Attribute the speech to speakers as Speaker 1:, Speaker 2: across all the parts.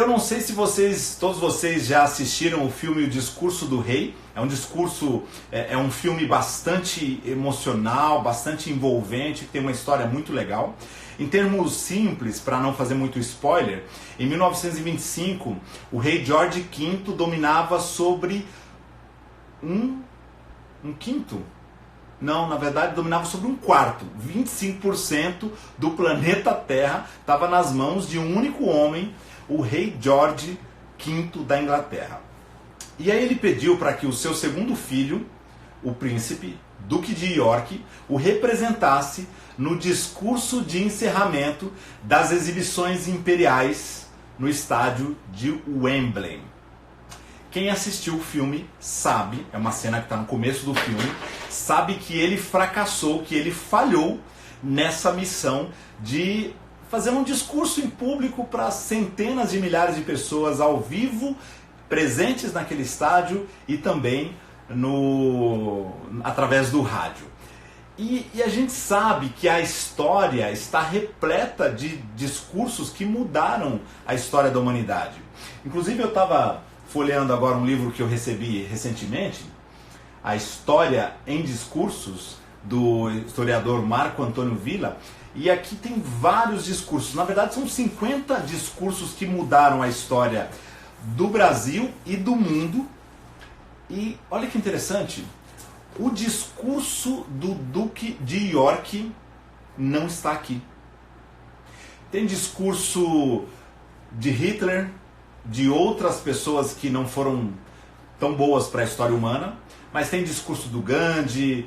Speaker 1: Eu não sei se todos vocês já assistiram o filme O Discurso do Rei. É um filme bastante emocional, bastante envolvente, que tem uma história muito legal. Em termos simples, para não fazer muito spoiler, em 1925, o rei George V dominava sobre um quinto. Não, na verdade dominava sobre um quarto. 25% do planeta Terra estava nas mãos de um único homem, o rei George V da Inglaterra. E aí ele pediu para que o seu segundo filho, o príncipe, Duque de York, o representasse no discurso de encerramento das exibições imperiais no estádio de Wembley. Quem assistiu o filme sabe, é uma cena que está no começo do filme, sabe que ele fracassou, que ele falhou nessa missão de fazer um discurso em público para centenas de milhares de pessoas ao vivo, presentes naquele estádio e também através do rádio. E a gente sabe que a história está repleta de discursos que mudaram a história da humanidade. Inclusive eu estava folheando agora um livro que eu recebi recentemente, A História em Discursos, do historiador Marco Antônio Villa, e aqui tem vários discursos. Na verdade são 50 discursos que mudaram a história do Brasil e do mundo. E olha que interessante, o discurso do Duque de York não está aqui. Tem discurso de Hitler, de outras pessoas que não foram tão boas para a história humana, mas tem discurso do Gandhi,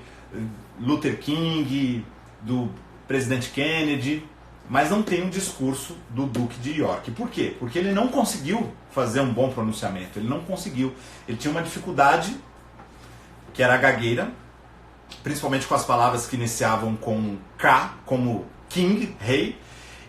Speaker 1: Luther King, do presidente Kennedy, mas não tem um discurso do Duque de York. Por quê? Porque ele não conseguiu fazer um bom pronunciamento, ele não conseguiu. Ele tinha uma dificuldade, que era a gagueira, principalmente com as palavras que iniciavam com K, como King, rei,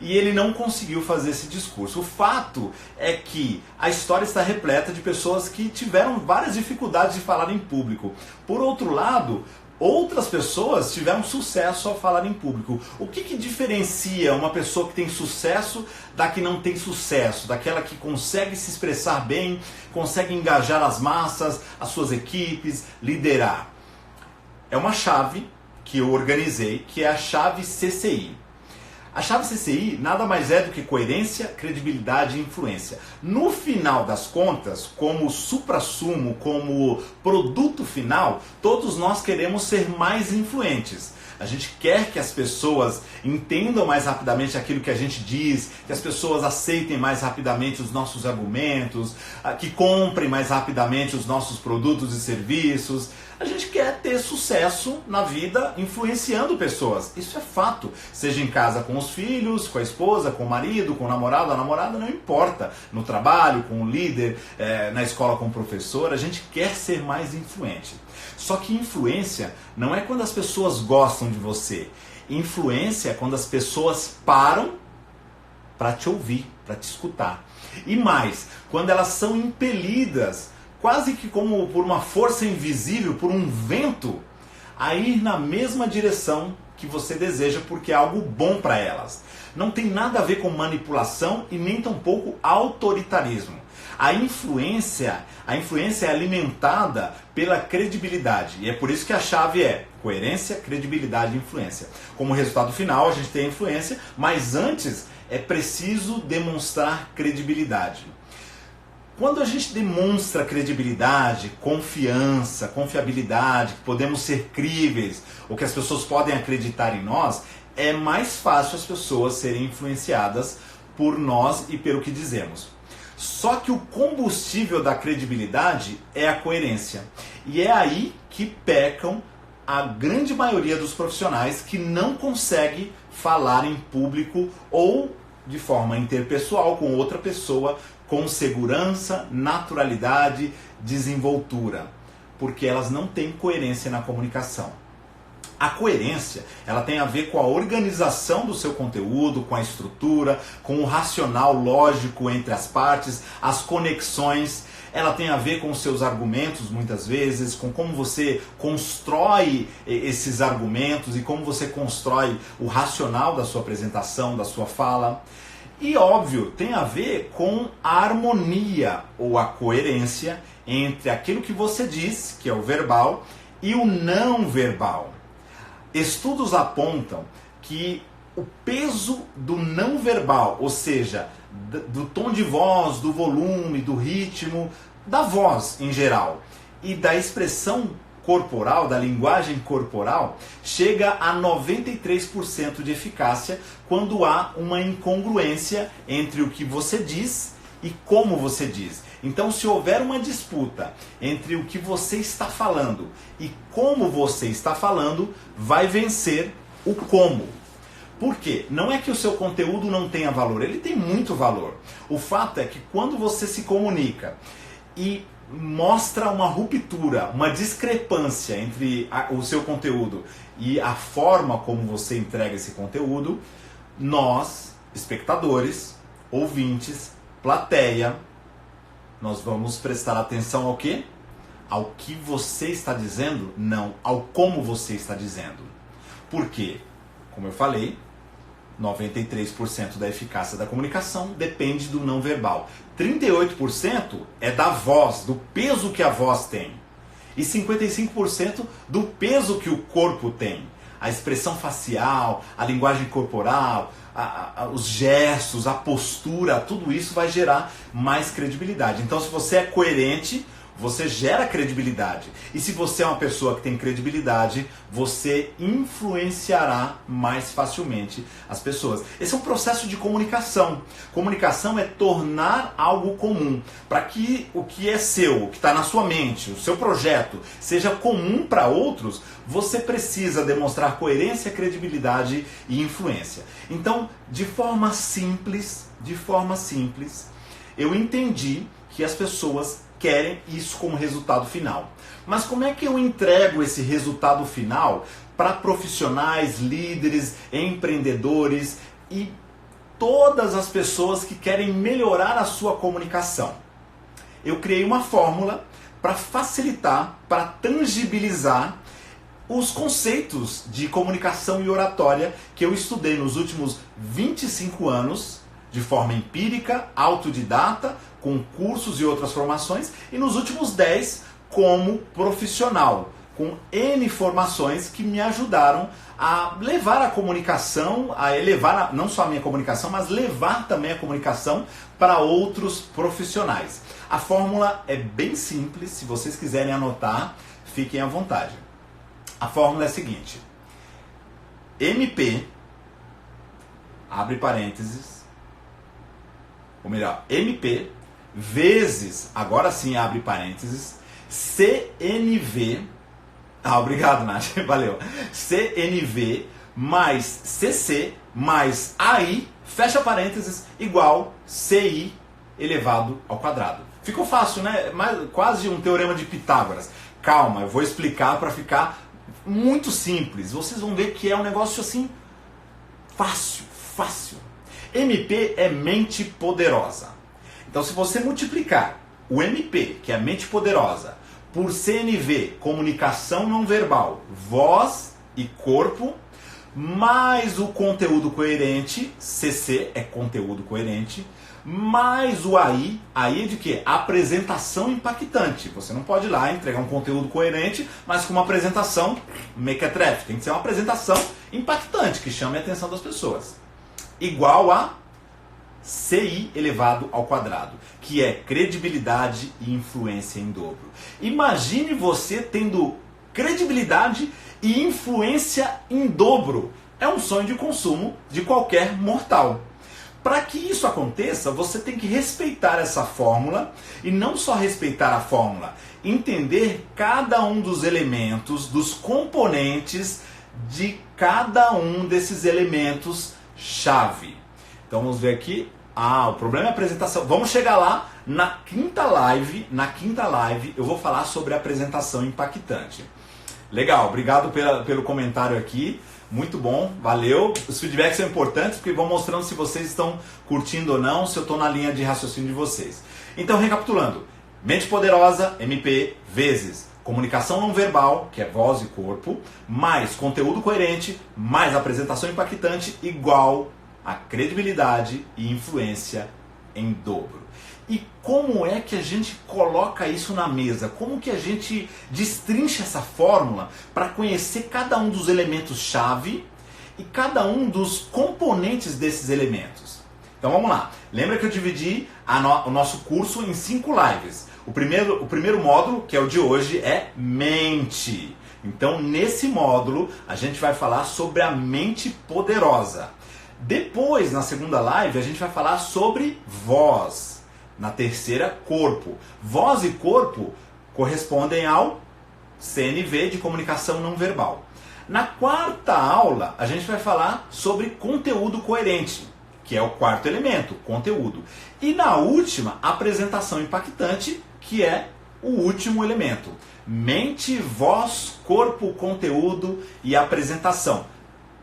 Speaker 1: e ele não conseguiu fazer esse discurso. O fato é que a história está repleta de pessoas que tiveram várias dificuldades de falar em público. Por outro lado, outras pessoas tiveram sucesso ao falar em público. O que diferencia uma pessoa que tem sucesso da que não tem sucesso? Daquela que consegue se expressar bem, consegue engajar as massas, as suas equipes, liderar. É uma chave que eu organizei, que é a chave CCI. A chave CCI nada mais é do que coerência, credibilidade e influência. No final das contas, como suprassumo, como produto final, todos nós queremos ser mais influentes. A gente quer que as pessoas entendam mais rapidamente aquilo que a gente diz, que as pessoas aceitem mais rapidamente os nossos argumentos, que comprem mais rapidamente os nossos produtos e serviços. A gente quer ter sucesso na vida influenciando pessoas. Isso é fato. Seja em casa com os filhos, com a esposa, com o marido, com o namorado, a namorada, não importa. No trabalho, com o líder, na escola com o professor, a gente quer ser mais influente. Só que influência não é quando as pessoas gostam de você. Influência é quando as pessoas param para te ouvir, para te escutar. E mais, quando elas são impelidas, quase que como por uma força invisível, por um vento, a ir na mesma direção que você deseja, porque é algo bom para elas. Não tem nada a ver com manipulação e nem tampouco autoritarismo. A influência é alimentada pela credibilidade. E é por isso que a chave é coerência, credibilidade e influência. Como resultado final, a gente tem a influência, mas antes é preciso demonstrar credibilidade. Quando a gente demonstra credibilidade, confiança, confiabilidade, que podemos ser críveis, ou que as pessoas podem acreditar em nós, é mais fácil as pessoas serem influenciadas por nós e pelo que dizemos. Só que o combustível da credibilidade é a coerência. E é aí que pecam a grande maioria dos profissionais que não consegue falar em público ou de forma interpessoal com outra pessoa com segurança, naturalidade, desenvoltura, porque elas não têm coerência na comunicação. A coerência, ela tem a ver com a organização do seu conteúdo, com a estrutura, com o racional lógico entre as partes, as conexões. Ela tem a ver com os seus argumentos, muitas vezes, com como você constrói esses argumentos e como você constrói o racional da sua apresentação, da sua fala. E óbvio, tem a ver com a harmonia ou a coerência entre aquilo que você diz, que é o verbal, e o não verbal. Estudos apontam que o peso do não verbal, ou seja, do tom de voz, do volume, do ritmo, da voz em geral, e da expressão corporal, da linguagem corporal, chega a 93% de eficácia quando há uma incongruência entre o que você diz e como você diz. Então, se houver uma disputa entre o que você está falando e como você está falando, vai vencer o como. Por quê? Não é que o seu conteúdo não tenha valor, ele tem muito valor. O fato é que quando você se comunica e mostra uma ruptura, uma discrepância entre o seu conteúdo e a forma como você entrega esse conteúdo, nós, espectadores, ouvintes, plateia, nós vamos prestar atenção ao quê? Ao que você está dizendo? Não, ao como você está dizendo. Por quê? Como eu falei, 93% da eficácia da comunicação depende do não verbal. 38% é da voz, do peso que a voz tem. E 55% do peso que o corpo tem. A expressão facial, a linguagem corporal, os gestos, a postura, tudo isso vai gerar mais credibilidade. Então, se você é coerente, você gera credibilidade. E se você é uma pessoa que tem credibilidade, você influenciará mais facilmente as pessoas. Esse é um processo de comunicação. Comunicação é tornar algo comum. Para que o que é seu, o que está na sua mente, o seu projeto, seja comum para outros, você precisa demonstrar coerência, credibilidade e influência. Então, de forma simples, eu entendi que as pessoas querem isso como resultado final. Mas como é que eu entrego esse resultado final para profissionais, líderes, empreendedores e todas as pessoas que querem melhorar a sua comunicação? Eu criei uma fórmula para facilitar, para tangibilizar os conceitos de comunicação e oratória que eu estudei nos últimos 25 anos, de forma empírica, autodidata, com cursos e outras formações, e nos últimos 10 como profissional, com N formações que me ajudaram a levar a comunicação, a elevar não só a minha comunicação, mas levar também a comunicação para outros profissionais. A fórmula é bem simples, se vocês quiserem anotar, fiquem à vontade. A fórmula é a seguinte: MP, abre parênteses, ou melhor, MP vezes, agora sim abre parênteses, CNV, obrigado Nath, valeu, CNV mais CC mais AI, fecha parênteses, igual CI elevado ao quadrado. Ficou fácil, né? Quase um teorema de Pitágoras. Calma, eu vou explicar para ficar muito simples. Vocês vão ver que é um negócio assim, fácil. MP é mente poderosa. Então, se você multiplicar o MP, que é a mente poderosa, por CNV, comunicação não verbal, voz e corpo, mais o conteúdo coerente, CC é conteúdo coerente, mais o AI é de quê? Apresentação impactante. Você não pode ir lá entregar um conteúdo coerente, mas com uma apresentação mequetrefe. Tem que ser uma apresentação impactante, que chame a atenção das pessoas. Igual a CI elevado ao quadrado, que é credibilidade e influência em dobro. Imagine você tendo credibilidade e influência em dobro. É um sonho de consumo de qualquer mortal. Para que isso aconteça, você tem que respeitar essa fórmula, e não só respeitar a fórmula, entender cada um dos elementos, dos componentes de cada um desses elementos chave. Então vamos ver aqui. O problema é a apresentação. Vamos chegar lá na quinta live. Na quinta live eu vou falar sobre a apresentação impactante. Legal, obrigado pelo comentário aqui. Muito bom, valeu. Os feedbacks são importantes porque vão mostrando se vocês estão curtindo ou não, se eu estou na linha de raciocínio de vocês. Então, recapitulando. Mente poderosa, MP, vezes comunicação não verbal, que é voz e corpo, mais conteúdo coerente, mais apresentação impactante, igual a credibilidade e influência em dobro. E como é que a gente coloca isso na mesa? Como que a gente destrincha essa fórmula para conhecer cada um dos elementos-chave e cada um dos componentes desses elementos? Então vamos lá. Lembra que eu dividi o nosso curso em 5 lives. O primeiro módulo, que é o de hoje, é mente. Então nesse módulo a gente vai falar sobre a mente poderosa. Depois, na segunda live, a gente vai falar sobre voz. Na terceira, corpo. Voz e corpo correspondem ao CNV de comunicação não verbal. Na quarta aula, a gente vai falar sobre conteúdo coerente, que é o quarto elemento, conteúdo. E na última, apresentação impactante, que é o último elemento. Mente, voz, corpo, conteúdo e apresentação.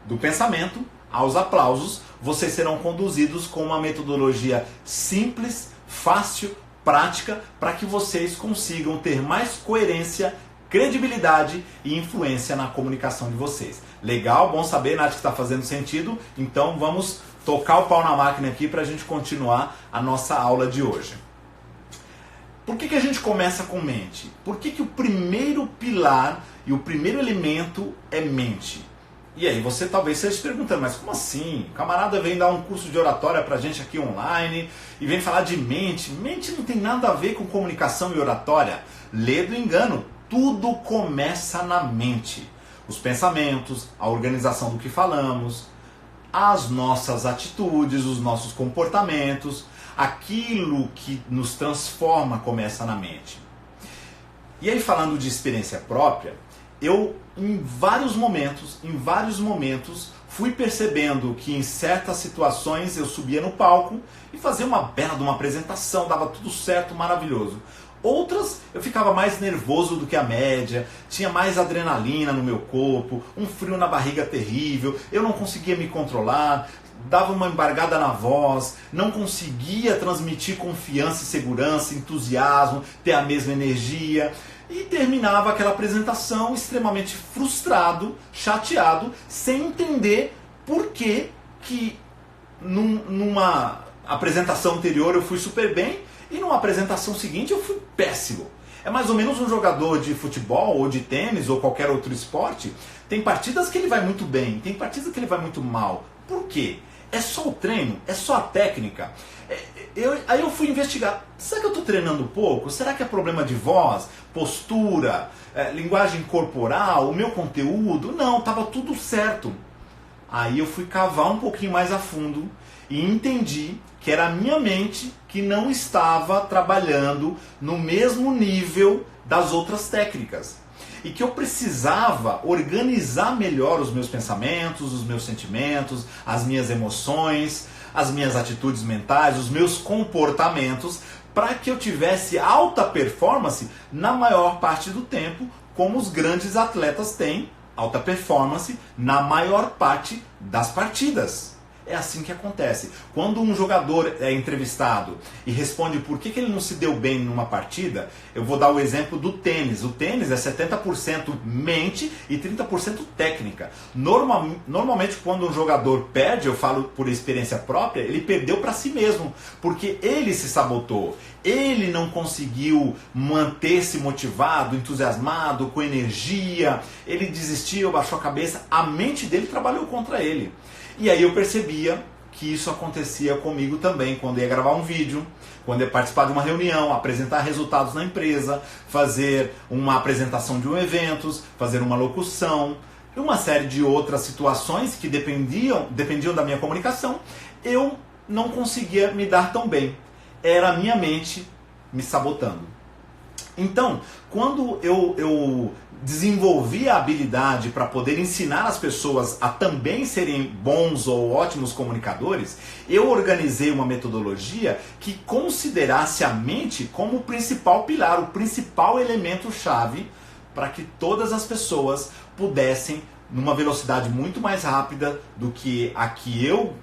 Speaker 1: Do pensamento aos aplausos, vocês serão conduzidos com uma metodologia simples, fácil, prática, para que vocês consigam ter mais coerência, credibilidade e influência na comunicação de vocês. Legal, bom saber, Nath, que está fazendo sentido. Então vamos tocar o pau na máquina aqui para a gente continuar a nossa aula de hoje. Por que a gente começa com mente? Por que o primeiro pilar e o primeiro elemento é mente? E aí você talvez esteja se perguntando, mas como assim? O camarada vem dar um curso de oratória pra gente aqui online e vem falar de mente. Mente não tem nada a ver com comunicação e oratória. Lê do engano, tudo começa na mente. Os pensamentos, a organização do que falamos, as nossas atitudes, os nossos comportamentos, aquilo que nos transforma começa na mente. E aí, falando de experiência própria, eu em vários momentos fui percebendo que em certas situações eu subia no palco e fazia uma bela de uma apresentação, dava tudo certo, maravilhoso. Outras eu ficava mais nervoso do que a média, tinha mais adrenalina no meu corpo, um frio na barriga terrível, eu não conseguia me controlar, dava uma embargada na voz, não conseguia transmitir confiança e segurança, entusiasmo, ter a mesma energia. E terminava aquela apresentação extremamente frustrado, chateado, sem entender por que numa apresentação anterior eu fui super bem e numa apresentação seguinte eu fui péssimo. É mais ou menos um jogador de futebol ou de tênis ou qualquer outro esporte. Tem partidas que ele vai muito bem, tem partidas que ele vai muito mal. Por quê? É só o treino? É só a técnica? Aí eu fui investigar. Será que eu estou treinando pouco? Será que é problema de voz, postura, linguagem corporal, o meu conteúdo? Não, estava tudo certo. Aí eu fui cavar um pouquinho mais a fundo e entendi que era a minha mente que não estava trabalhando no mesmo nível das outras técnicas. E que eu precisava organizar melhor os meus pensamentos, os meus sentimentos, as minhas emoções, as minhas atitudes mentais, os meus comportamentos, para que eu tivesse alta performance na maior parte do tempo, como os grandes atletas têm alta performance na maior parte das partidas. É assim que acontece. Quando um jogador é entrevistado e responde por que ele não se deu bem numa partida, eu vou dar o exemplo do tênis. O tênis é 70% mente e 30% técnica. Normalmente quando um jogador perde, eu falo por experiência própria, ele perdeu para si mesmo, porque ele se sabotou. Ele não conseguiu manter-se motivado, entusiasmado, com energia. Ele desistiu, baixou a cabeça. A mente dele trabalhou contra ele. E aí eu percebia que isso acontecia comigo também, quando ia gravar um vídeo, quando ia participar de uma reunião, apresentar resultados na empresa, fazer uma apresentação de um evento, fazer uma locução, e uma série de outras situações que dependiam da minha comunicação, eu não conseguia me dar tão bem. Era a minha mente me sabotando. Então, quando eu desenvolvi a habilidade para poder ensinar as pessoas a também serem bons ou ótimos comunicadores, eu organizei uma metodologia que considerasse a mente como o principal pilar, o principal elemento-chave para que todas as pessoas pudessem, numa velocidade muito mais rápida do que a que eu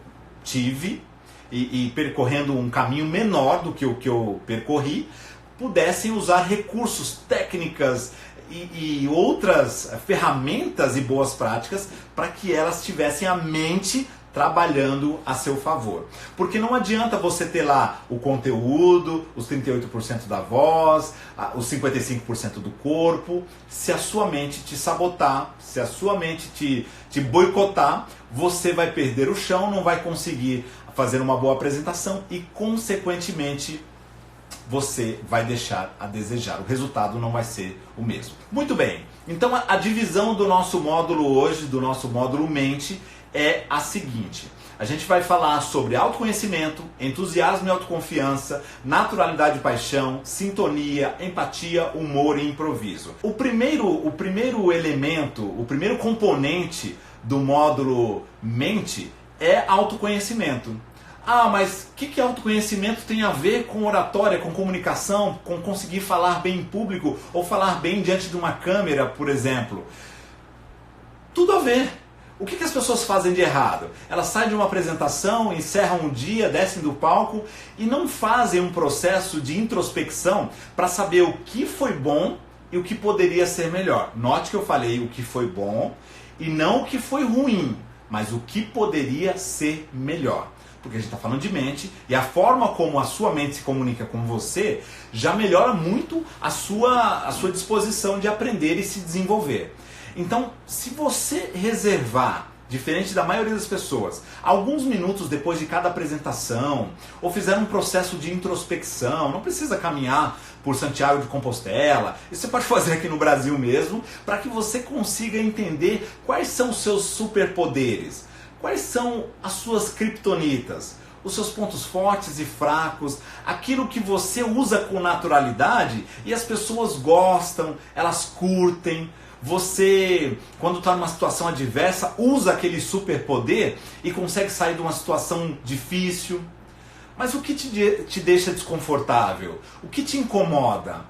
Speaker 1: tive e percorrendo um caminho menor do que o que eu percorri, pudessem usar recursos, técnicas e outras ferramentas e boas práticas para que elas tivessem a mente trabalhando a seu favor. Porque não adianta você ter lá o conteúdo, os 38% da voz, os 55% do corpo, se a sua mente te sabotar, se a sua mente te boicotar, você vai perder o chão, não vai conseguir fazer uma boa apresentação e, consequentemente, você vai deixar a desejar. O resultado não vai ser o mesmo. Muito bem, então a divisão do nosso módulo hoje, do nosso módulo mente, é a seguinte. A gente vai falar sobre autoconhecimento, entusiasmo e autoconfiança, naturalidade e paixão, sintonia, empatia, humor e improviso. O primeiro elemento, o primeiro componente do módulo mente é autoconhecimento. Ah, mas o que autoconhecimento tem a ver com oratória, com comunicação, com conseguir falar bem em público ou falar bem diante de uma câmera, por exemplo? Tudo a ver. O que as pessoas fazem de errado? Elas saem de uma apresentação, encerram um dia, descem do palco e não fazem um processo de introspecção para saber o que foi bom e o que poderia ser melhor. Note que eu falei o que foi bom e não o que foi ruim, mas o que poderia ser melhor. Porque a gente está falando de mente e a forma como a sua mente se comunica com você já melhora muito a sua disposição de aprender e se desenvolver. Então, se você reservar, diferente da maioria das pessoas, alguns minutos depois de cada apresentação, ou fizer um processo de introspecção, não precisa caminhar por Santiago de Compostela, isso você pode fazer aqui no Brasil mesmo, para que você consiga entender quais são os seus superpoderes, quais são as suas criptonitas, os seus pontos fortes e fracos, aquilo que você usa com naturalidade e as pessoas gostam, elas curtem. Você, quando está numa situação adversa, usa aquele superpoder e consegue sair de uma situação difícil. Mas o que te deixa desconfortável? O que te incomoda?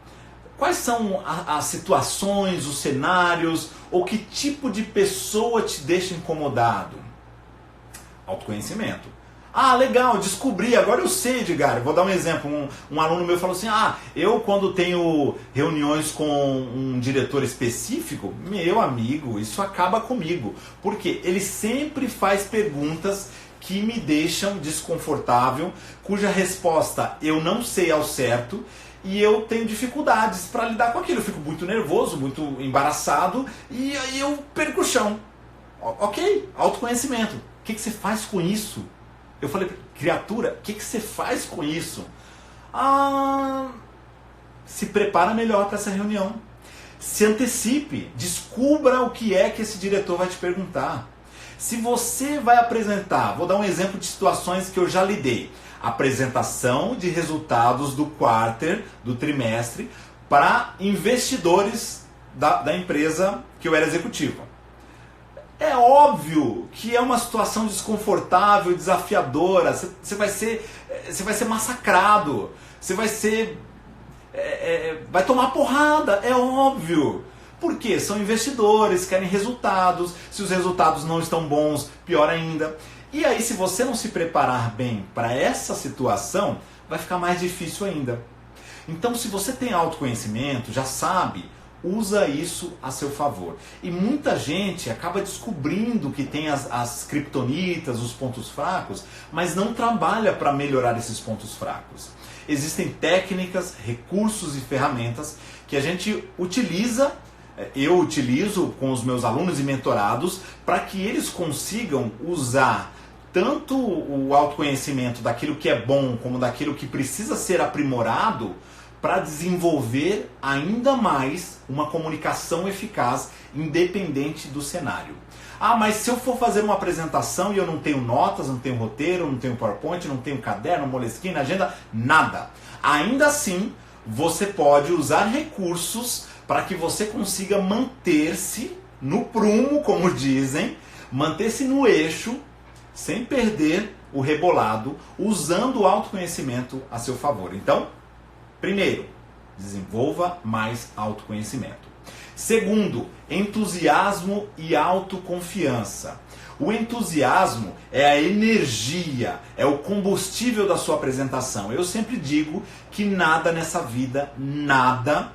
Speaker 1: Quais são as situações, os cenários, ou que tipo de pessoa te deixa incomodado? Autoconhecimento. Ah, legal, descobri, agora eu sei, Edgar. Vou dar um exemplo. Um aluno meu falou assim, eu quando tenho reuniões com um diretor específico, meu amigo, isso acaba comigo. Porque ele sempre faz perguntas que me deixam desconfortável, cuja resposta eu não sei ao certo e eu tenho dificuldades para lidar com aquilo. Eu fico muito nervoso, muito embaraçado e aí eu perco o chão. Ok, autoconhecimento. O que você faz com isso? Eu falei, criatura, o que você faz com isso? Se prepara melhor para essa reunião. Se antecipe, descubra o que é que esse diretor vai te perguntar. Se você vai apresentar, vou dar um exemplo de situações que eu já lidei. Apresentação de resultados do quarter, do trimestre, para investidores da empresa que eu era executivo. É óbvio que é uma situação desconfortável, desafiadora. Você vai ser massacrado. Você vai tomar porrada, é óbvio. Por quê? São investidores, querem resultados. Se os resultados não estão bons, pior ainda. E aí, se você não se preparar bem para essa situação, vai ficar mais difícil ainda. Então, se você tem autoconhecimento, já sabe, usa isso a seu favor. E muita gente acaba descobrindo que tem as criptonitas, os pontos fracos, mas não trabalha para melhorar esses pontos fracos. Existem técnicas, recursos e ferramentas que a gente utiliza, eu utilizo com os meus alunos e mentorados, para que eles consigam usar tanto o autoconhecimento daquilo que é bom como daquilo que precisa ser aprimorado para desenvolver ainda mais uma comunicação eficaz, independente do cenário. Mas se eu for fazer uma apresentação e eu não tenho notas, não tenho roteiro, não tenho PowerPoint, não tenho caderno, Moleskine, agenda, nada. Ainda assim, você pode usar recursos para que você consiga manter-se no prumo, como dizem, manter-se no eixo, sem perder o rebolado, usando o autoconhecimento a seu favor. Então, primeiro, desenvolva mais autoconhecimento. Segundo, entusiasmo e autoconfiança. O entusiasmo é a energia, é o combustível da sua apresentação. Eu sempre digo que nada nessa vida, nada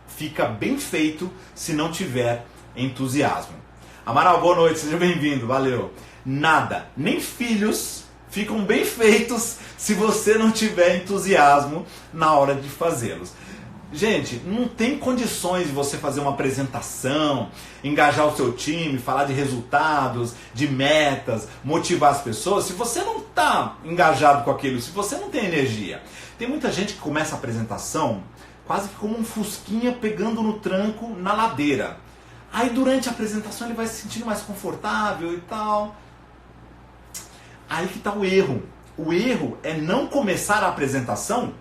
Speaker 1: fica bem feito se não tiver entusiasmo. Amaral, boa noite, seja bem-vindo, valeu. Nada, nem filhos ficam bem feitos se você não tiver entusiasmo na hora de fazê-los. Gente, não tem condições de você fazer uma apresentação, engajar o seu time, falar de resultados, de metas, motivar as pessoas, se você não está engajado com aquilo, se você não tem energia. Tem muita gente que começa a apresentação quase que como um fusquinha pegando no tranco na ladeira. Aí durante a apresentação ele vai se sentindo mais confortável e tal. Aí que está o erro. O erro é não começar a apresentação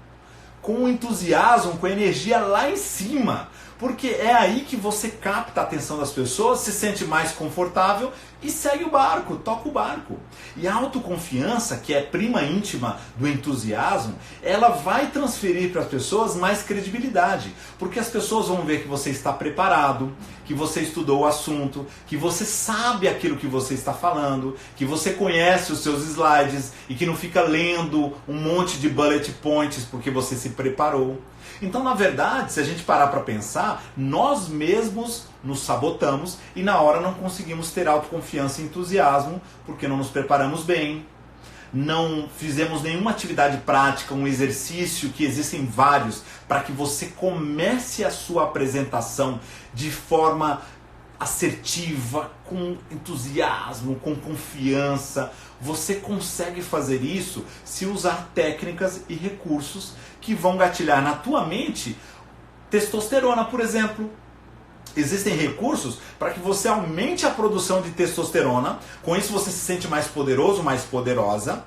Speaker 1: com entusiasmo, com energia lá em cima. Porque é aí que você capta a atenção das pessoas, se sente mais confortável e segue o barco, toca o barco. E a autoconfiança, que é prima íntima do entusiasmo, ela vai transferir para as pessoas mais credibilidade. Porque as pessoas vão ver que você está preparado, que você estudou o assunto, que você sabe aquilo que você está falando, que você conhece os seus slides e que não fica lendo um monte de bullet points porque você se preparou. Então, na verdade, se a gente parar para pensar, nós mesmos nos sabotamos e na hora não conseguimos ter autoconfiança e entusiasmo porque não nos preparamos bem, não fizemos nenhuma atividade prática, um exercício, que existem vários, para que você comece a sua apresentação de forma assertiva, com entusiasmo, com confiança. Você consegue fazer isso se usar técnicas e recursos que vão gatilhar na tua mente testosterona, por exemplo. Existem recursos para que você aumente a produção de testosterona, com isso você se sente mais poderoso, mais poderosa,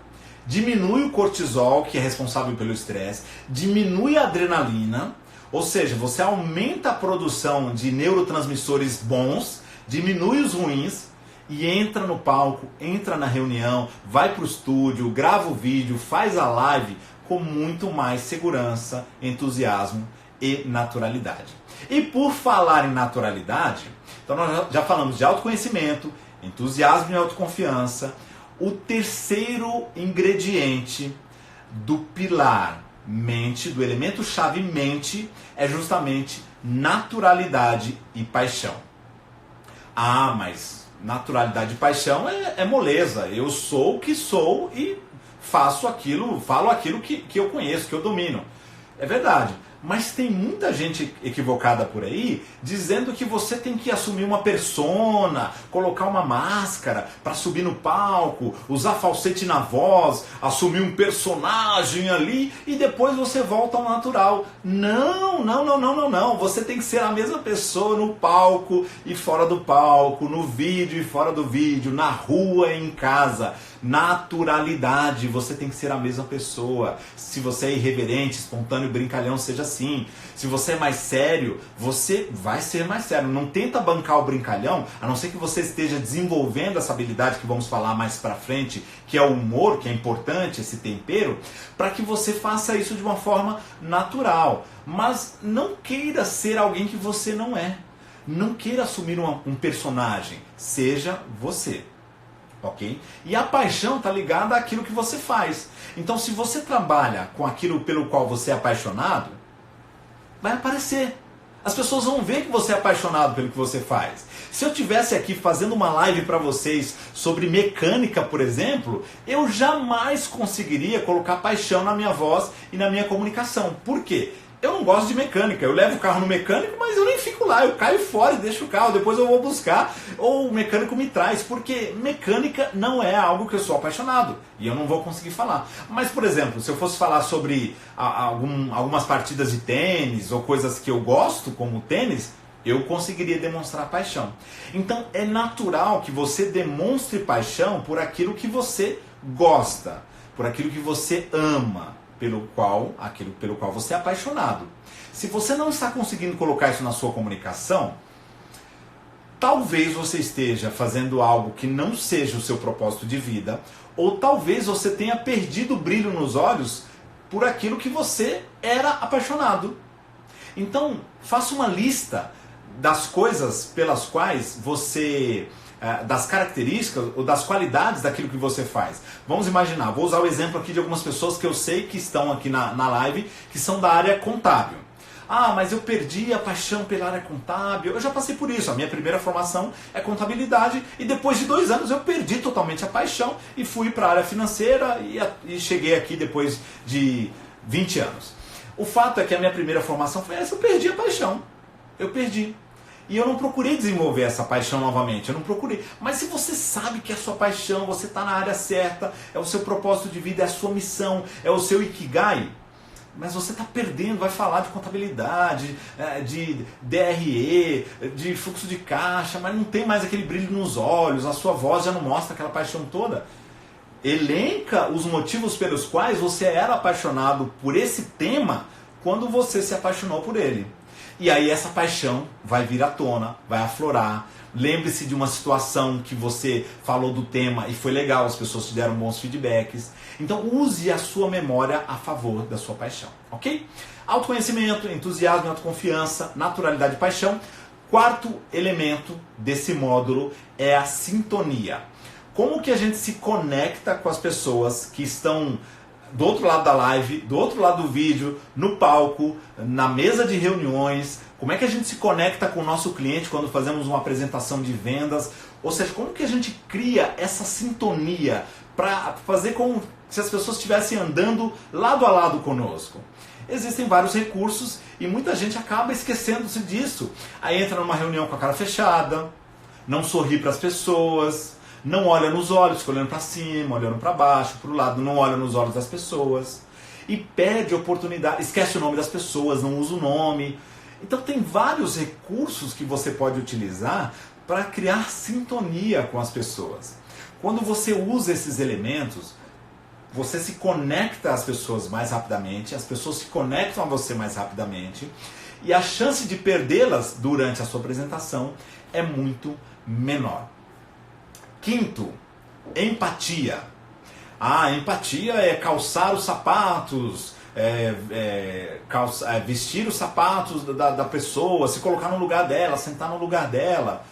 Speaker 1: diminui o cortisol, que é responsável pelo estresse, diminui a adrenalina, ou seja, você aumenta a produção de neurotransmissores bons, diminui os ruins e entra no palco, entra na reunião, vai para o estúdio, grava o vídeo, faz a live com muito mais segurança, entusiasmo e naturalidade. E por falar em naturalidade, então nós já falamos de autoconhecimento, entusiasmo e autoconfiança. O terceiro ingrediente do pilar mente, do elemento chave mente, é justamente naturalidade e paixão. Ah, mas naturalidade e paixão é moleza. Eu sou o que sou e faço aquilo, falo aquilo que eu conheço, que eu domino. É verdade. Mas tem muita gente equivocada por aí dizendo que você tem que assumir uma persona, colocar uma máscara para subir no palco, usar falsete na voz, assumir um personagem ali e depois você volta ao natural. Não. Você tem que ser a mesma pessoa no palco e fora do palco, no vídeo e fora do vídeo, na rua e em casa. Naturalidade, você tem que ser a mesma pessoa. Se você é irreverente, espontâneo, brincalhão, seja assim. Se você é mais sério, você vai ser mais sério. Não tenta bancar o brincalhão, a não ser que você esteja desenvolvendo essa habilidade que vamos falar mais pra frente, que é o humor, que é importante, esse tempero, para que você faça isso de uma forma natural. Mas não queira ser alguém que você não é. Não queira assumir um personagem. Seja você. Ok? E a paixão está ligada àquilo que você faz. Então, se você trabalha com aquilo pelo qual você é apaixonado, vai aparecer. As pessoas vão ver que você é apaixonado pelo que você faz. Se eu tivesse aqui fazendo uma live para vocês sobre mecânica, por exemplo, eu jamais conseguiria colocar paixão na minha voz e na minha comunicação. Por quê? Eu não gosto de mecânica, eu levo o carro no mecânico, mas eu nem fico lá, eu caio fora e deixo o carro, depois eu vou buscar, ou o mecânico me traz, porque mecânica não é algo que eu sou apaixonado, e eu não vou conseguir falar. Mas, por exemplo, se eu fosse falar sobre algumas partidas de tênis, ou coisas que eu gosto, como tênis, eu conseguiria demonstrar paixão. Então, é natural que você demonstre paixão por aquilo que você gosta, por aquilo que você ama, aquilo pelo qual você é apaixonado. Se você não está conseguindo colocar isso na sua comunicação, talvez você esteja fazendo algo que não seja o seu propósito de vida, ou talvez você tenha perdido o brilho nos olhos por aquilo que você era apaixonado. Então, faça uma lista das coisas pelas quais você... das características ou das qualidades daquilo que você faz. Vamos imaginar, vou usar o exemplo aqui de algumas pessoas que eu sei que estão aqui na live, que são da área contábil. Ah, mas eu perdi a paixão pela área contábil. Eu já passei por isso. A minha primeira formação é contabilidade e depois de 2 anos eu perdi totalmente a paixão e fui para a área financeira e cheguei aqui depois de 20 anos. O fato é que a minha primeira formação foi essa, eu perdi a paixão. Eu perdi. E eu não procurei desenvolver essa paixão novamente, eu não procurei. Mas se você sabe que é a sua paixão, você está na área certa, é o seu propósito de vida, é a sua missão, é o seu Ikigai, mas você está perdendo, vai falar de contabilidade, de DRE, de fluxo de caixa, mas não tem mais aquele brilho nos olhos, a sua voz já não mostra aquela paixão toda. Elenca os motivos pelos quais você era apaixonado por esse tema quando você se apaixonou por ele. E aí essa paixão vai vir à tona, vai aflorar. Lembre-se de uma situação que você falou do tema e foi legal, as pessoas te deram bons feedbacks. Então use a sua memória a favor da sua paixão, ok? Autoconhecimento, entusiasmo, autoconfiança, naturalidade e paixão. Quarto elemento desse módulo é a sintonia. Como que a gente se conecta com as pessoas que estão do outro lado da live, do outro lado do vídeo, no palco, na mesa de reuniões, como é que a gente se conecta com o nosso cliente quando fazemos uma apresentação de vendas, ou seja, como que a gente cria essa sintonia para fazer com que as pessoas estivessem andando lado a lado conosco. Existem vários recursos e muita gente acaba esquecendo-se disso. Aí entra numa reunião com a cara fechada, não sorri para as pessoas, não olha nos olhos, fica olhando para cima, olhando para baixo, para o lado, não olha nos olhos das pessoas. E perde oportunidade, esquece o nome das pessoas, não usa o nome. Então tem vários recursos que você pode utilizar para criar sintonia com as pessoas. Quando você usa esses elementos, você se conecta às pessoas mais rapidamente, as pessoas se conectam a você mais rapidamente, e a chance de perdê-las durante a sua apresentação é muito menor. Quinto, empatia. A empatia é calçar os sapatos, vestir os sapatos da pessoa, se colocar no lugar dela, sentar no lugar dela.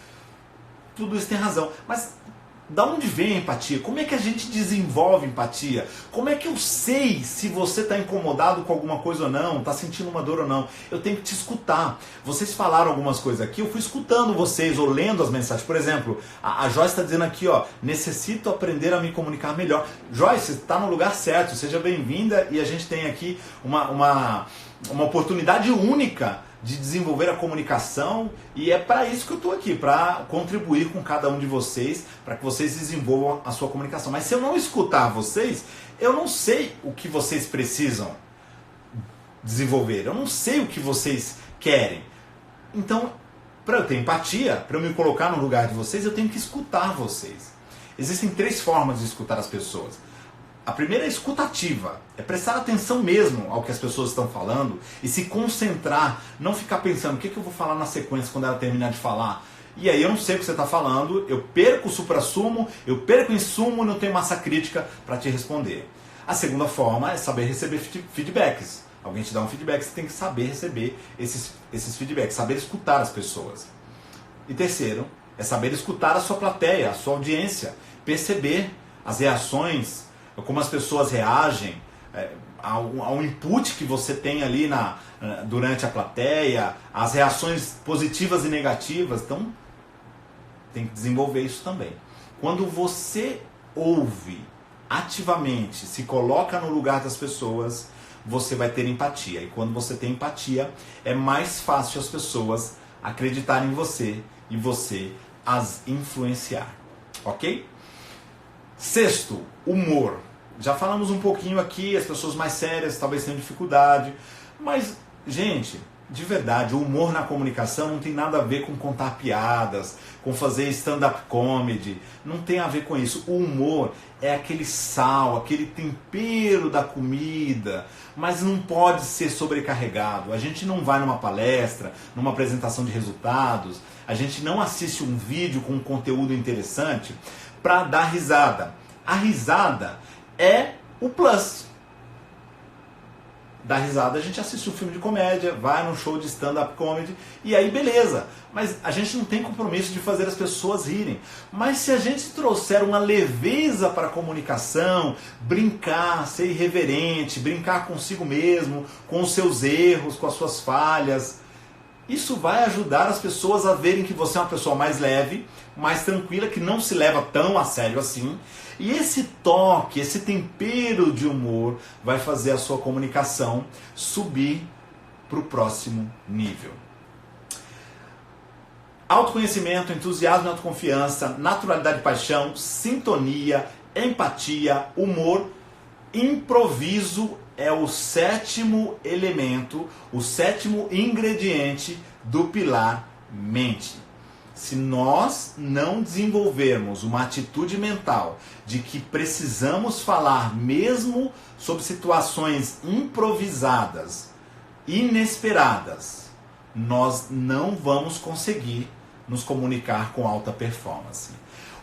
Speaker 1: Tudo isso tem razão. Mas da onde vem a empatia? Como é que a gente desenvolve empatia? Como é que eu sei se você está incomodado com alguma coisa ou não, está sentindo uma dor ou não? Eu tenho que te escutar. Vocês falaram algumas coisas aqui, eu fui escutando vocês ou lendo as mensagens. Por exemplo, a Joyce está dizendo aqui, ó, necessito aprender a me comunicar melhor. Joyce, está no lugar certo, seja bem-vinda, e a gente tem aqui uma oportunidade única de desenvolver a comunicação, e é para isso que eu estou aqui, para contribuir com cada um de vocês, para que vocês desenvolvam a sua comunicação. Mas se eu não escutar vocês, eu não sei o que vocês precisam desenvolver, eu não sei o que vocês querem. Então, para eu ter empatia, para eu me colocar no lugar de vocês, eu tenho que escutar vocês. Existem 3 formas de escutar as pessoas. A primeira é escutativa, é prestar atenção mesmo ao que as pessoas estão falando e se concentrar, não ficar pensando o que eu vou falar na sequência quando ela terminar de falar. E aí eu não sei o que você está falando, eu perco o suprassumo, eu perco o insumo e não tenho massa crítica para te responder. A segunda forma é saber receber feedbacks. Alguém te dá um feedback, você tem que saber receber esses feedbacks, saber escutar as pessoas. E terceiro, é saber escutar a sua plateia, a sua audiência, perceber as reações, como as pessoas reagem ao input que você tem ali durante a plateia, as reações positivas e negativas. Então, tem que desenvolver isso também. Quando você ouve ativamente, se coloca no lugar das pessoas, você vai ter empatia. E quando você tem empatia, é mais fácil as pessoas acreditarem em você e você as influenciar. Ok? Sexto, humor. Já falamos um pouquinho aqui, as pessoas mais sérias talvez tenham dificuldade, mas, gente, de verdade, o humor na comunicação não tem nada a ver com contar piadas, com fazer stand-up comedy, não tem a ver com isso. O humor é aquele sal, aquele tempero da comida, mas não pode ser sobrecarregado. A gente não vai numa palestra, numa apresentação de resultados, a gente não assiste um vídeo com um conteúdo interessante para dar risada. A risada é o plus. dar risada, a gente assiste um filme de comédia, vai num show de stand-up comedy, e aí beleza. Mas a gente não tem compromisso de fazer as pessoas rirem. Mas se a gente trouxer uma leveza para a comunicação, brincar, ser irreverente, brincar consigo mesmo, com os seus erros, com as suas falhas, isso vai ajudar as pessoas a verem que você é uma pessoa mais leve, mais tranquila, que não se leva tão a sério assim. E esse toque, esse tempero de humor vai fazer a sua comunicação subir para o próximo nível. Autoconhecimento, entusiasmo e autoconfiança, naturalidade e paixão, sintonia, empatia, humor, improviso é o sétimo elemento, o sétimo ingrediente do pilar mente. Se nós não desenvolvermos uma atitude mental de que precisamos falar mesmo sobre situações improvisadas, inesperadas, nós não vamos conseguir nos comunicar com alta performance.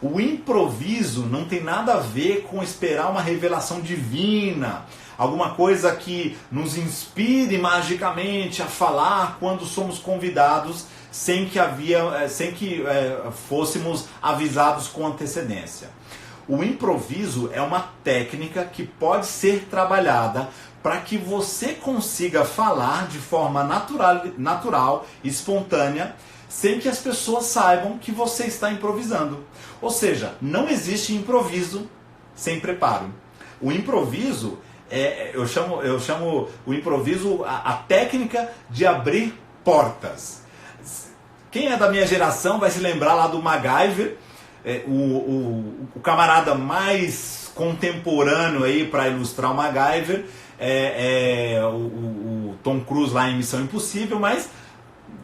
Speaker 1: O improviso não tem nada a ver com esperar uma revelação divina, alguma coisa que nos inspire magicamente a falar quando somos convidados sem que fôssemos avisados com antecedência. O improviso é uma técnica que pode ser trabalhada para que você consiga falar de forma natural, espontânea, sem que as pessoas saibam que você está improvisando. Ou seja, não existe improviso sem preparo. O improviso, eu chamo o improviso a técnica de abrir portas. Quem é da minha geração vai se lembrar lá do MacGyver, o camarada mais contemporâneo aí para ilustrar o MacGyver o Tom Cruise lá em Missão Impossível, mas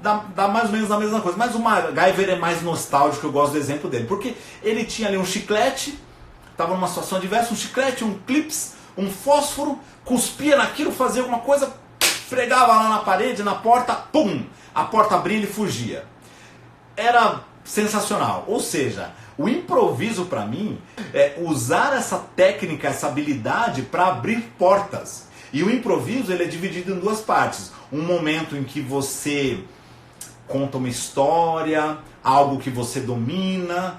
Speaker 1: dá mais ou menos a mesma coisa. Mas o MacGyver é mais nostálgico, eu gosto do exemplo dele, porque ele tinha ali um chiclete, estava numa situação adversa, um chiclete, um clips, um fósforo, cuspia naquilo, fazia alguma coisa, fregava lá na parede, na porta, pum, a porta abria e ele fugia. Era sensacional. Ou seja, o improviso para mim é usar essa técnica, essa habilidade para abrir portas. E o improviso ele é dividido em duas partes. Um momento em que você conta uma história, algo que você domina,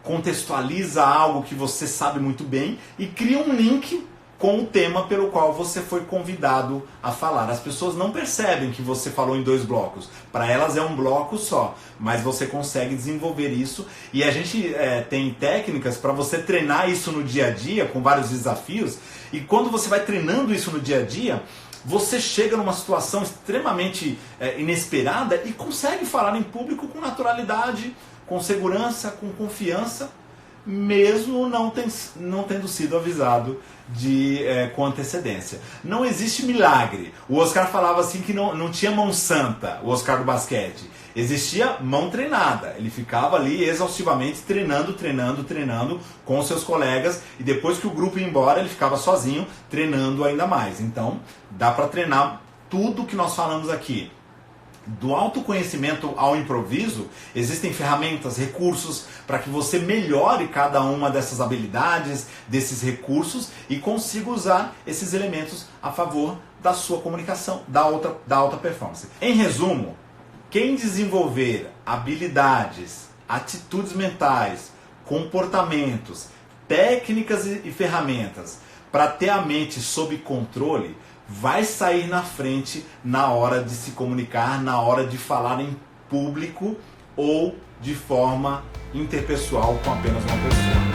Speaker 1: contextualiza algo que você sabe muito bem e cria um link com o tema pelo qual você foi convidado a falar. As pessoas não percebem que você falou em 2 blocos. Para elas é um bloco só, mas você consegue desenvolver isso. E a gente tem técnicas para você treinar isso no dia a dia, com vários desafios. E quando você vai treinando isso no dia a dia, você chega numa situação extremamente inesperada e consegue falar em público com naturalidade, com segurança, com confiança, mesmo não tendo sido avisado com antecedência. Não existe milagre. O Oscar falava assim que não tinha mão santa, o Oscar do basquete. Existia mão treinada. Ele ficava ali exaustivamente treinando com seus colegas, e depois que o grupo ia embora, ele ficava sozinho treinando ainda mais. Então, dá para treinar tudo que nós falamos aqui. Do autoconhecimento ao improviso, existem ferramentas, recursos para que você melhore cada uma dessas habilidades, desses recursos, e consiga usar esses elementos a favor da sua comunicação, da alta performance. Em resumo, quem desenvolver habilidades, atitudes mentais, comportamentos, técnicas e ferramentas para ter a mente sob controle, vai sair na frente na hora de se comunicar, na hora de falar em público ou de forma interpessoal com apenas uma pessoa.